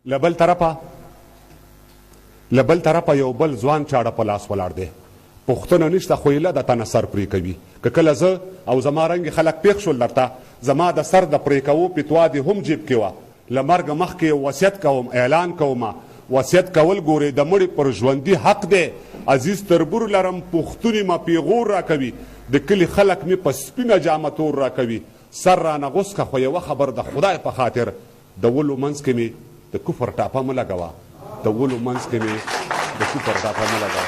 له بل طرفه یو بل ځوان چاړه په لاس ولاړ دی، پوښتنه نشته خو ایله د تنه سر پرې کوي. که کله زه او زما رنګې خلک پېښ شول درته، زما د سر د پرې کوو فتوا دې هم جیب کې وه. له مرګه مخکې یو وصیت کوم، اعلان کوم. وصیت کول ګورې د مړي پر ژوندي حق دی. عزیز تربور لرم، پوښتنې ما پیغور را کوي، د کلي خلک مې په سپینه جامه تور را کوي. سر رانه غوس که خو یوه خبر د خدای په خاطر د ولو منځ کې مې د کفر ټاپه مه لګوه، د ولو منځ کې مې د کفر ټاپه مه لګوه.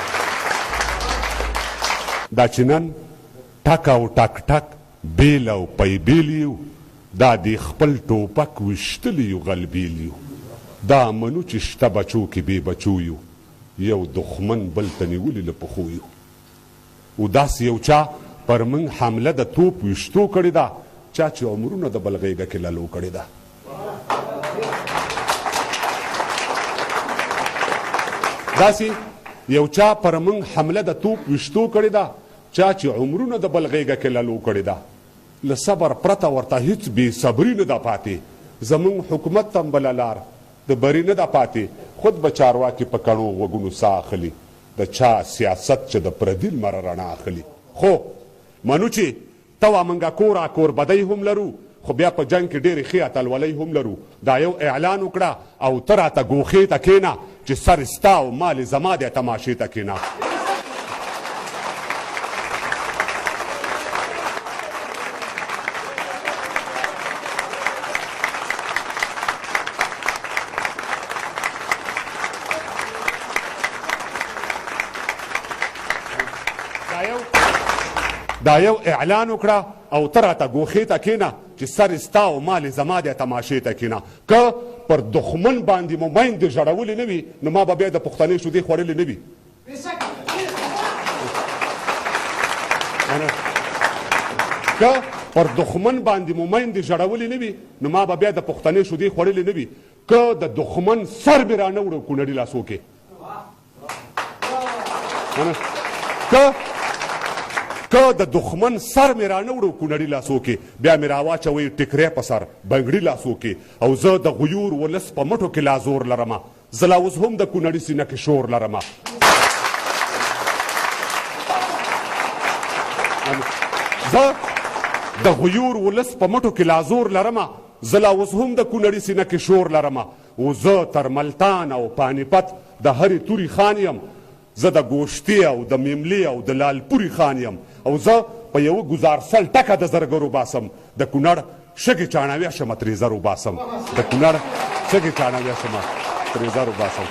دا چې نن ټک او ټک ټک بیل او پی بیل یو، دا د خپل ټوپک ویشتلی یو غلبیل یو. دا منو چې شته بچو کې بې بچو یو، یو دښمن بل ته نیولي له پښو یو. او داسې یو چا پر موږ حمله د توپ ویشتو کړې ده، چا چې عمرونه د بل غېږه کې للو کړې ده. داسې یو چا پر موږ حمله د توپ ویشتو کړې ده، چا چې عمرونه د بل غېږه کې للو کړې ده. له صبر پرته ورته هیڅ بې صبري نه ده پاتې. زموږ حکومت ته بله لار د بري نه ده پاتې. خود به چارواکي په کڼو غوږونو ساه اخلي، د چا سیاست چې د پردي لمره رڼا اخلي. خو منو چې ته وا موږ کور بدۍ هم لرو، خو بیا په جنګ کې ډېرې ښې اتلولۍ هم لرو. دا یو اعلان وکړه او ته راته ګوښې ته کښېنه چې سر ستا او مال زما دی، تماشې ته کښېنه. دا یو اعلان وکړه او ته راته ګوښې ته کښېنه چې سر ستا او مال زما دی، تماشې ته کښېنه. که پر دښمن باندې مو میندې ژړولې نه وي، نو ما به بیا د پښتنې شودې خوړلې نه وي. که پر دښمن باندې مو میندې ژړولې نه وي، نو ما به بیا د پښتنې شودې خوړلې نه وي. که د دښمن سر مې رانه وړو کونړي لاسو کې، که د دښمن سر مې رانه وړو کونړي لاسو کې، بیا مې راواچوئ ټکری په سر بنګړي لاسو کې. او زه د غیور ولس په مټو کې لا زور لرمه، زه لا اوس هم د کونړي سینه کې شور لرمه. زه د غیور ولس په مټو کې لا زور لرمه، زه لا اوس هم د کونړي سینه کې شور لرمه. او زه تر ملتان او پانیپت د هرې تورې خان یم، زه د ګوشتي او د میملي او د لالپوري خان یم. او زه په یوه ګزارسل ټکه د زرګرو باسم، د کونړ شګې چاڼویه شمه ترې زر وباسم، د کونړ شګې چاڼویه شمه ترې زر وباسم.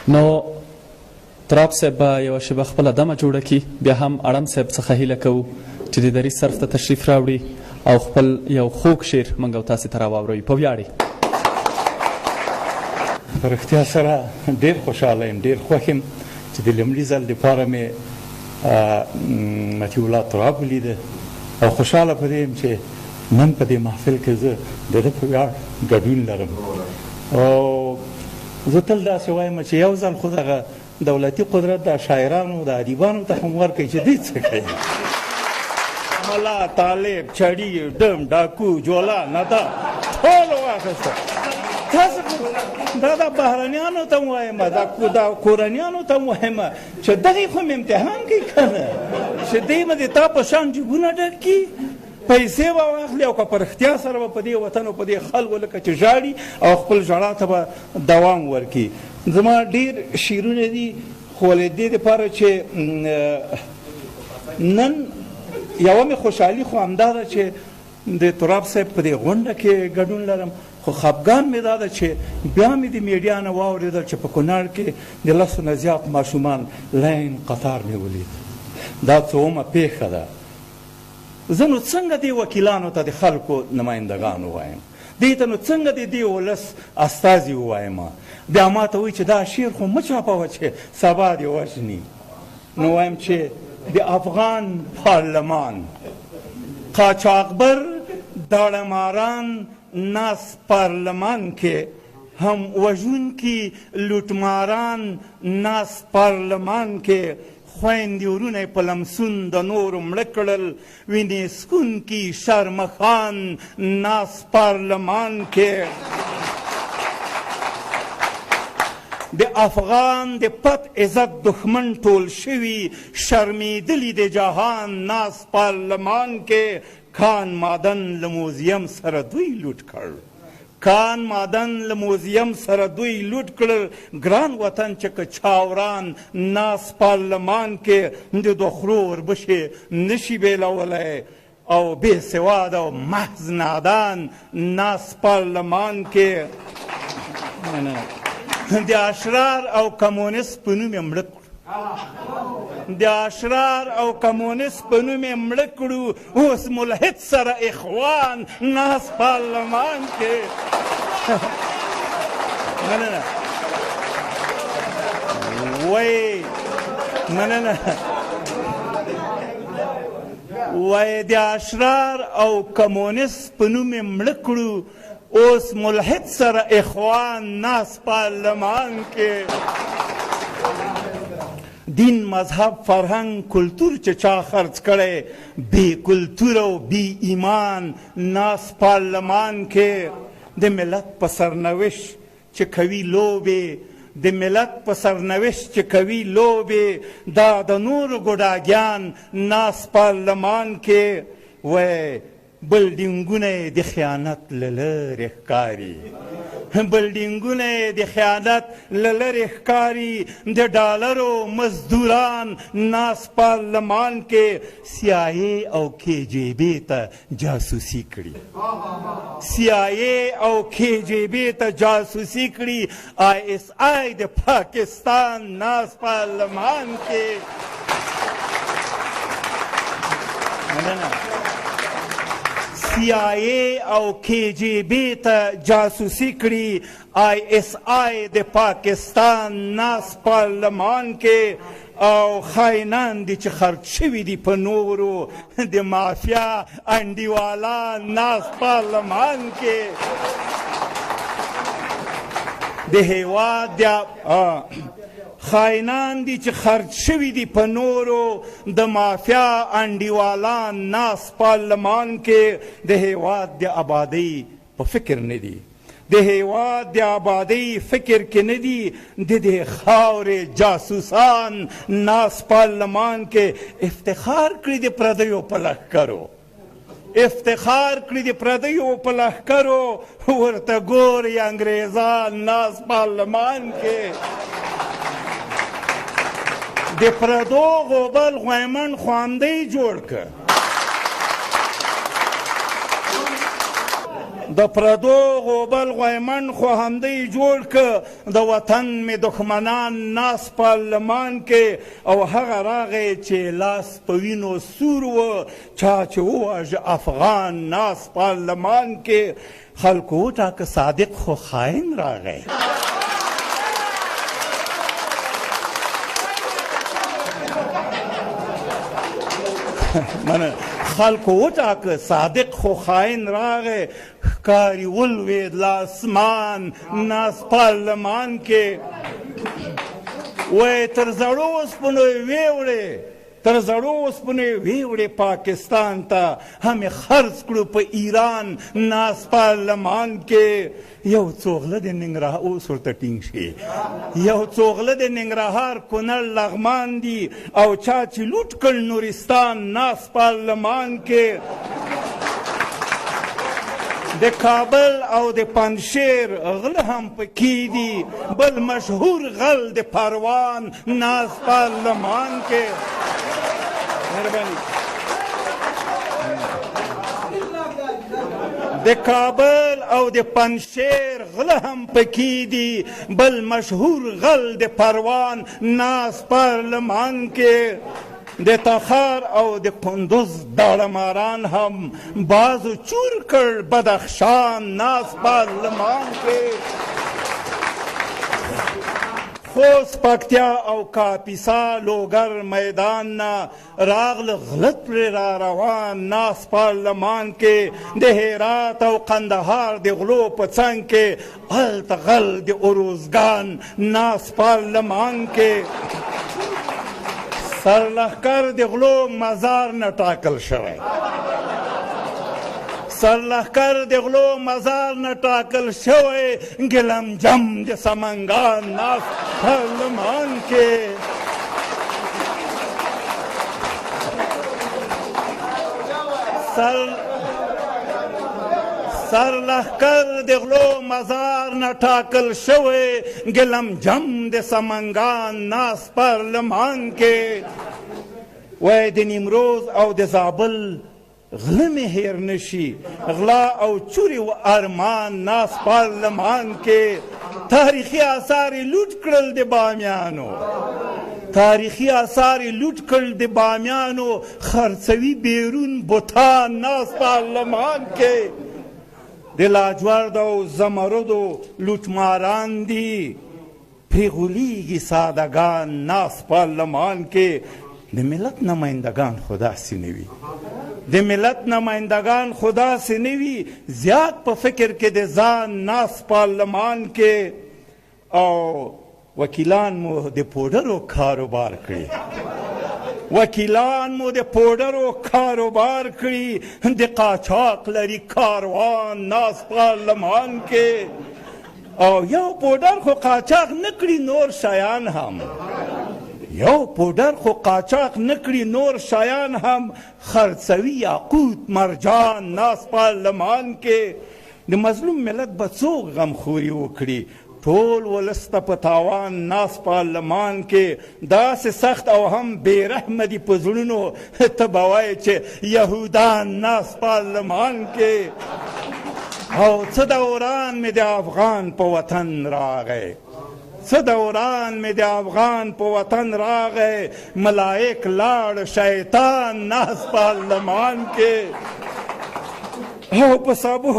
نو تراب صاحب به یوه شیبه خپله دمه جوړه کړي، بیا هم اړم صاحب څخه هیله کوو چې د دریځ صرف ته تشریف راوړي او خپل یو خوږ شعر موږ او تاسې ته راواوروي. په ویاړې په رښتیا سره ډېر خوشحاله یم، ډېر خوښ یم چې د لومړي ځل دپاره مې مطیع الله تراب ولیده او خوشحاله په دې یم چې نن په دې محفل کې زه د ده په ویاړ ګډون لرم. او زه تل داسې وایم چې یو ځل خو دغه دولتي قدرت د شاعرانو د ادیبانو ته هم ورکوي چې دوی څه کوي. ملا، طالب، چړي، ډم، ډاکو، جولا، ندا ټول واخیسته. تاسو دا د بهرنیانو ته وایم، دا کورنیانو ته وایم چې دغې خو مې امتحان کوي که نه، چې دوی به د تا په شان جیبونه ډک کړي، پیسې به واخلي او که په رښتیا سره به په دې وطن او په دې خلکو لکه چې ژاړي او خپل ژړا ته به دوام ورکړي. زما ډېر شعرونه دي، خو له دې دپاره چې نن یوه مې خوشحالي خو همدا ده چې د تراب صاحب په دې غونډه کې ګډون لرم، خو خفګان مې دا ده چې بیا مې د میډیا نه واورېدل چې په کونړ کې د 10 نه زیات ماشومان لاین قطار مې ولید. دا څه اومه پېښه ده. زه نو څنګه دې وکیلانو ته د خلکو نمایندګان ووایم، دې ته نو څنګه د دې ولس استازي ووایم؟ بیا ما ته وایي چې دا شعر خو مه چاپوه چې سبا دې وژني. نو وایم چې د افغان پارلمان قاچاقبر داړهماران ناس پارلمان کې، هم وژونکي لوټماران ناس پارلمان کې، خویندې ورونه یې په لمسون د نورو مړه کړل وینې سکونکي شرمخان ناست پارلمان کې د افغان د پت عزت دښمن ټول شوي شرمېدلي د جهان ناست پارلمان کې کان مادن له موزیم سره دوی لوټ کړ کان مادن له موزیم سره دوی لوټ کړل ګران وطن چې که چاوران ناست پارلمان کې د دوخرو وربشې نشي بیلولی او بې سواد او محض نادان ناست پارلمان کې د اشرار او کمونیست په نوم یې مړه کړو د اشرار او کمونیست په نوم یې مړه کړو اوس ملحد سره اخوان ناست پارلمان کې مننه وای مننه وای د اشرار او کمونیست په نوم یې مړه کړو اوس ملحد سره اخوان ناست پارلمان کې دین مذهب فرهنګ کلتور چې چا خرڅ کړی بې کلتور او بې ایمان ناست پارلمان کې د ملت په سرنوشت چې کوي لوبې د ملت په سرنوشت چې کوي لوبې دا د نورو ګوډاګیان ناست پارلمان کې وای بلډینګونه د خیانت له لرې ښکاري بلډینګونه د خیانت له لرې ښکاري د ډالرو مزدوران ناست پارلمان کې CIA او KGB ته جاسوسي کړي CIA او KGB ته جاسوسي کړي ISI د پاکستان ناست پارلمان کې CIA او KGB ته جاسوسي کړي ISI د پاکستان ناست پارلمان کې او خاینان دي چې خرڅ شوي دي په نورو د مافیا انډیوالان ناست پارلمان کې د هیواد خاینان دي چې خرڅ شوي دي په نورو د مافیا انډیوالان ناست پارلمان کې د هیواد د آبادۍ په فکر نه دي د هیواد د آبادۍ فکر کې نه دي د دې خاورې جاسوسان ناست پارلمان کې افتخار کړي د پردیو په لښکرو افتخار کړي د پردیو په لښکرو ورته ګوري انګریزان ناست پارلمان کې د پردو غوبل غویمن خواندی جوړ که د پردو غوبل غویمن خواندی جوړ که د وطن می دښمنان ناست پارلمان کې او هغه راغی چې لاس په وینو سور و چا چې وواژه افغان ناست پارلمان کې خلکو وټاکه صادق خو خاین راغی خلکو وټاکه صادق خو خاین راغی ښکاري ولوېد له اسمان ناست پارلمان کې وایي تر زړو اوسپنو یې ویوړې تر زړو اوسپنو یې ویوړې پاکستان ته هم یې خرڅ کړو په ایران ناست پارلمان کې یو څو غله د ننګرهار اوس ورته ټینګ شي یو څو غله د ننګرهار کونړ لغمان دي او چا چې لوټ کړ نورستان ناست پارلمان کې د کابل او د پنجشیر غله هم پکې دي بل مشهور غل د پروان ناست پارلمان کې مهرباني د کابل او د پنجشیر غله هم پکې دي بل مشهور غل د پروان ناست پارلمان کې د تخار او د کندوز داړهماران هم بازو چور کړ بدخشان ناست پارلمان کې خوست پکتیا او کاپیسا لوګر میدان نه راغله غلط پرې را روان ناست پارلمان کې د هرات او قندهار د غلو په څنګ کې هلته غل د اروزګان ناست پارلمان کې سرلښکر د غلو مزار نه ټاکل شوی سرلښکر د غلو مزار نه ټاکل شوی ګلمجم د سمنګان ناست پارلمان کې سرلښکر د غلو مزار نه ټاکل شوی ګلمجم د سمنګان ناست پارلمان کې وای د نیمروز او د زابل غله مې هیر نشي غلا او چورې و ارمان ناست پارلمان کې تاریخي آثار یې لوټ کړل د بامیانو تاریخي آثار یې لوټ کړل د بامیانو خرڅوي بیرون بوتان ناست پارلمان کې د لاجورد او زمردو لوټماران دي پیغولیږي سادهګان ناست پارلمان کې د ملت نمایندگان خو داسې نه وي د ملت نمایندگان خو داسې نه وي زیات په فکر کې د ځان ناست پارلمان کې او وکیلان مو د پوډرو کاروبار کړي وکیلان مو د پوډرو کاروبار کړي د قاچاق لري کاروان ناست پارلمان کې او یو پوډر خو قاچاق نه کړي نور شیان هم یو پوډر خو قاچاق نه کړي نور شیان هم خرڅوي یاقوت مرجان ناست پارلمان کې د مظلوم ملت به څوک غمخوري وکړي ټول ولس ته په تاوان ناست پارلمان کې داسې سخت او هم بې رحمه دي په زړونو ته به وایې چې یهودان ناست پارلمان کې او څه دوران مې د افغان په وطن راغی څه دوران مې د افغان په وطن راغی ملائک لاړ شیطان ناست پارلمان کې او په سابو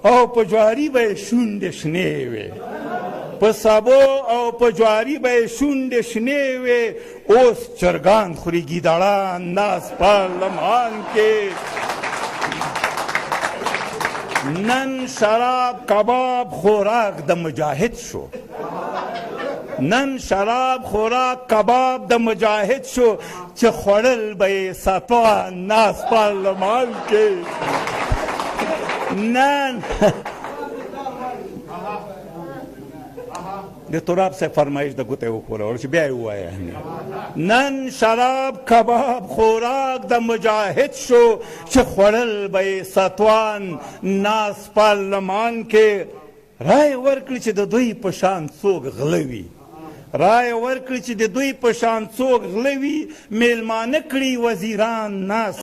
او په جواري به یې شونډې شنې وې په سابو او په جواري به یې شونډې شنې وې اوس چرګان خوري ګیدړان ناست پارلمان کې نن شراب کباب خوراک د مجاهد شو نن شراب خوراک کباب د مجاهد شو چې خوړل به یې ساتوان ناست پارلمان کې نن د تراب صاحب فرمایش د ګوتې وښوروله چې بیا یې ووایه نن شراب کباب خوراک د مجاهد شو چې خوړل به یې ساتوان ناست پارلمان کې رای ورکړي چې د دوی په شان څوک غله وي رای ورکړي چې د دوی په شان څوک غله وي میلمانه کړي وزیران ناست